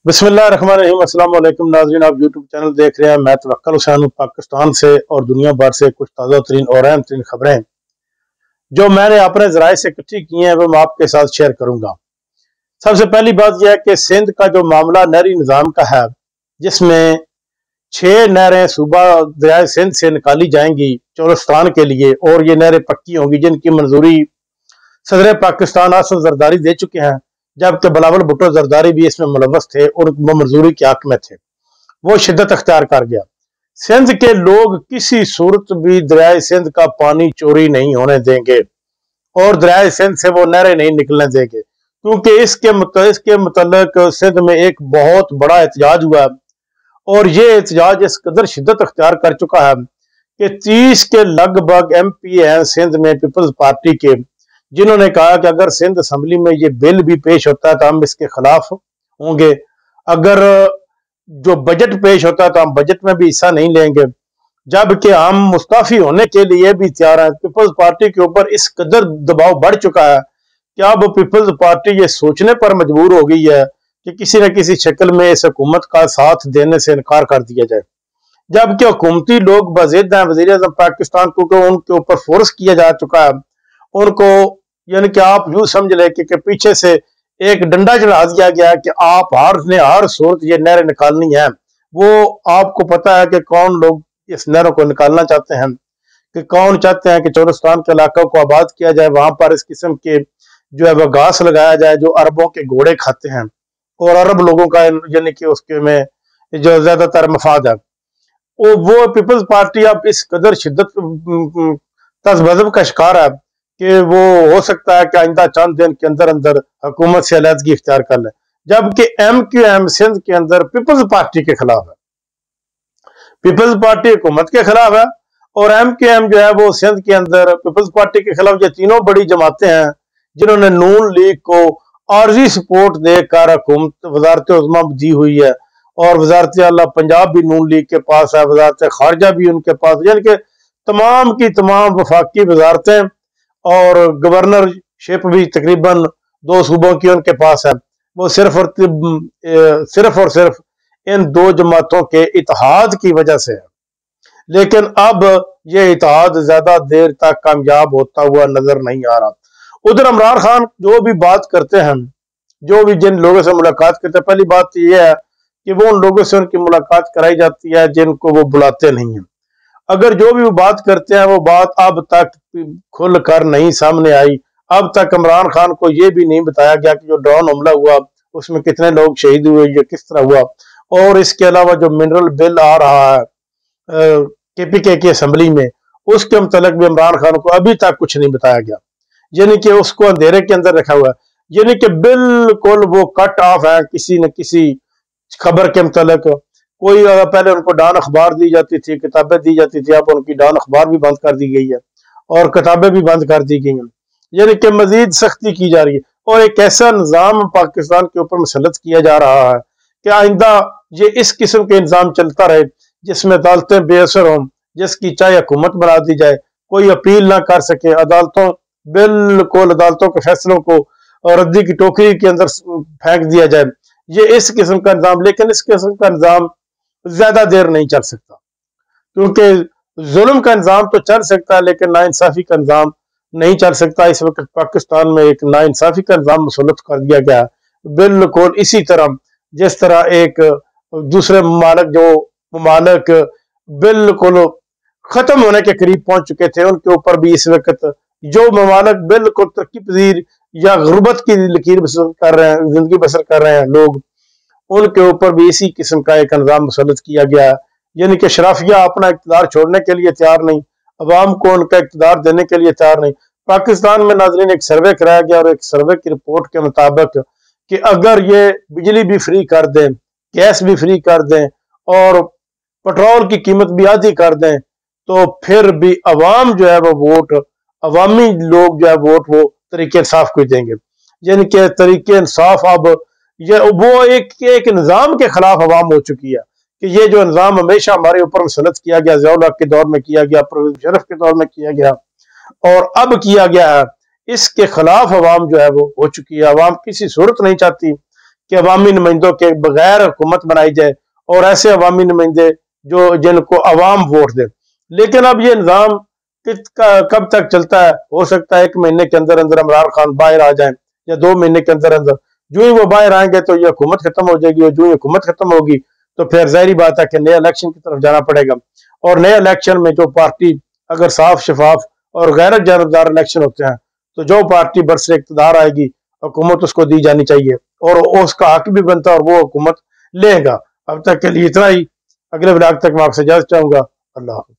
बिस्मिल्लाहिर्रहमानिर्रहीम। अस्सलाम वालेकुम नाज़रीन, आप यूट्यूब चैनल देख रहे हैं। मैं तवक्कुल हुसैन हूं। पाकिस्तान से और दुनिया भर से कुछ ताज़ा तरीन और अहम तरीन खबरें जो मैंने अपने ज़राए से इकट्ठी की हैं वो मैं आपके साथ शेयर करूंगा। सबसे पहली बात यह है कि सिंध का जो मामला नहरी निज़ाम का है, जिसमें 6 नहरें सूबा दरियाए सिंध से निकाली जाएंगी चोलिस्तान के लिए, और ये नहरें पक्की होंगी जिनकी मंजूरी सदर पाकिस्तान असद जरदारी दे चुके हैं, जबकि बिलावल भुट्टो जरदारी भी इसमें मुलव्वस थे और वो मंजूरी के हक में थे। वो शिद्दत अख्तियार कर गया। सिंध के लोग किसी सूरत भी दरियाए सिंध का पानी चोरी नहीं होने देंगे और दरियाए सिंध से वो नहरें नहीं निकलने देंगे, क्योंकि इसके मुतल्लिक सिंध में एक बहुत बड़ा एहतजाज हुआ और ये एहतजाज इस कदर शिद्दत अख्तियार कर चुका है कि 30 के लगभग MP हैं सिंध में पीपल्स पार्टी के, जिन्होंने कहा कि अगर सिंध असम्बली में ये बिल भी पेश होता है तो हम इसके खिलाफ होंगे, अगर जो बजट पेश होता है तो हम बजट में भी हिस्सा नहीं लेंगे, जबकि हम मुस्ताफी होने के लिए भी तैयार हैं। पीपल्स पार्टी के ऊपर इस कदर दबाव बढ़ चुका है कि अब पीपल्स पार्टी ये सोचने पर मजबूर हो गई है कि किसी न किसी शक्ल में इस हुकूमत का साथ देने से इनकार कर दिया जाए, जबकि हुकूमती लोग बज़िद हैं वज़ीर आज़म पाकिस्तान को, उनके ऊपर फोर्स किया जा चुका है। उनको यानी कि आप यूं समझ ले कि पीछे से एक डंडा चढ़ा दिया गया है कि आप हर सूरत ये नहरें निकालनी है। वो आपको पता है कि कौन लोग इस नहरों को निकालना चाहते हैं, कि कौन चाहते हैं कि चोलिस्तान के इलाकों को आबाद किया जाए, वहां पर इस किस्म के जो है वो घास लगाया जाए जो अरबों के घोड़े खाते हैं और अरब लोगों का यानी कि उसके में जो ज्यादातर मफाद है। वो पीपल्स पार्टी अब इस कदर शिद्दत तज़ब्ज़ब का शिकार है कि वो हो सकता है कि आइंदा चंद दिन के अंदर अंदर हुकूमत से अलहदगी इख्तियार कर ले, जबकि MQM सिंध के अंदर पीपल्स पार्टी के खिलाफ है। पीपल्स पार्टी हुकूमत के खिलाफ है और MQM जो है वो सिंध के अंदर पीपल्स पार्टी के खिलाफ। ये तीनों बड़ी जमातें हैं जिन्होंने नून लीग को आर्जी सपोर्ट देकर हुकूमत वजारत उज़्मा दी हुई है, और वजारत आला पंजाब भी नून लीग के पास है, वजारत खारजा भी उनके पास, यानी कि तमाम की तमाम वफाकी वजारतें और गवर्नरशिप भी तकरीबन 2 सूबों की उनके पास है। वो सिर्फ और सिर्फ इन 2 जमातों के इत्तेहाद की वजह से है, लेकिन अब ये इत्तेहाद ज्यादा देर तक कामयाब होता हुआ नजर नहीं आ रहा। उधर इमरान खान जो भी बात करते हैं, जो भी जिन लोगों से मुलाकात करते हैं, पहली बात तो यह है कि वो उन लोगों से उनकी मुलाकात कराई जाती है जिनको वो बुलाते नहीं हैं। अगर जो भी वो बात करते हैं वो बात अब तक खुल कर नहीं सामने आई। अब तक इमरान खान को ये भी नहीं बताया गया कि जो ड्रोन हमला हुआ उसमें कितने लोग शहीद हुए, ये किस तरह हुआ, और इसके अलावा जो मिनरल बिल आ रहा है KPK की असम्बली में, उसके मुतल्लिक भी इमरान खान को अभी तक कुछ नहीं बताया गया, यानी कि उसको अंधेरे के अंदर रखा हुआ है, यानी कि बिल्कुल वो कट ऑफ है किसी न किसी खबर के मुतल्लिक। कोई पहले उनको डॉन अखबार दी जाती थी, किताबें दी जाती थी, अब उनकी डॉन अखबार भी बंद कर दी गई है और किताबें भी बंद कर दी गई हैं, यानी कि मजीद सख्ती की जा रही है। और एक ऐसा निज़ाम पाकिस्तान के ऊपर मुसल्लत किया जा रहा है कि आइंदा ये इस किस्म के निज़ाम चलता रहे जिसमें अदालतें बेअसर हों, जिसकी चाहे हुकूमत बना दी जाए, कोई अपील ना कर सके, बिल्कुल अदालतों के फैसलों को रद्दी की टोकरी के अंदर फेंक दिया जाए, ये इस किस्म का निज़ाम। लेकिन इस किस्म का निज़ाम ज्यादा देर नहीं चल सकता, क्योंकि जुल्म का निज़ाम तो चल सकता है लेकिन नाइंसाफी का निज़ाम नहीं चल सकता। इस वक्त पाकिस्तान में एक नाइंसाफी का निज़ाम मुसल्लत कर दिया गया है, बिल्कुल इसी तरह जिस तरह एक दूसरे ममालिक बिल्कुल खत्म होने के करीब पहुंच चुके थे, उनके ऊपर भी इस वक्त जो ममालिक बिल्कुल तरक्की पजीर या गुर्बत की लकीर बसर कर रहे हैं, जिंदगी बसर कर रहे हैं लोग, उनके ऊपर भी इसी किस्म का एक निज़ाम मुसल्लत किया गया है। यानी कि शराफिया अपना इक़्तिदार छोड़ने के लिए तैयार नहीं, अवाम को उनका इक़्तिदार देने के लिए तैयार नहीं। पाकिस्तान में नाज़रीन एक सर्वे कराया गया और एक सर्वे की रिपोर्ट के मुताबिक कि अगर ये बिजली भी फ्री कर दें, गैस भी फ्री कर दें और पेट्रोल की कीमत भी आधी कर दें, तो फिर भी अवाम जो है वो वोट, अवामी लोग जो है वोट वो तरीके इंसाफ को देंगे। यानी कि तरीके इंसाफ अब ये वो एक निज़ाम के खिलाफ अवाम हो चुकी है कि ये जो निज़ाम हमेशा हमारे ऊपर मुसल्लत किया गया, ज़ियाउल हक के दौर में किया गया, परवेज़ मुशर्रफ के दौर में किया गया और अब किया गया है, इसके खिलाफ अवाम जो है वो हो चुकी है। अवाम किसी सूरत नहीं चाहती کہ عوامی نمائندوں کے بغیر حکومت بنائی جائے اور ایسے عوامی نمائندے جن کو عوام ووٹ دے. لیکن اب یہ نظام کب تک چلتا ہے؟ ہو سکتا ہے 1 مہینے کے اندر اندر عمران خان باہر آ جائیں یا 2 مہینے کے اندر اندر. جو ہی وہ باہر آئیں گے تو یہ حکومت ختم ہو جائے گی، اور جو ہی حکومت ختم ہوگی تو پھر ظاہری بات ہے کہ نئے الیکشن کی طرف جانا پڑے گا. اور نئے الیکشن میں جو پارٹی اگر صاف شفاف اور غیر جانبدار الیکشن ہوتے ہیں تو جو پارٹی برسر اقتدار آئے گی حکومت اس کو دی جانی چاہیے، اور اس کا حق بھی بنتا ہے اور وہ حکومت لے گا. اب تک کے لیے اتنا ہی. اگلے ولاگ تک میں آپ سے اجازت چاہوں گا. اللہ حافظ.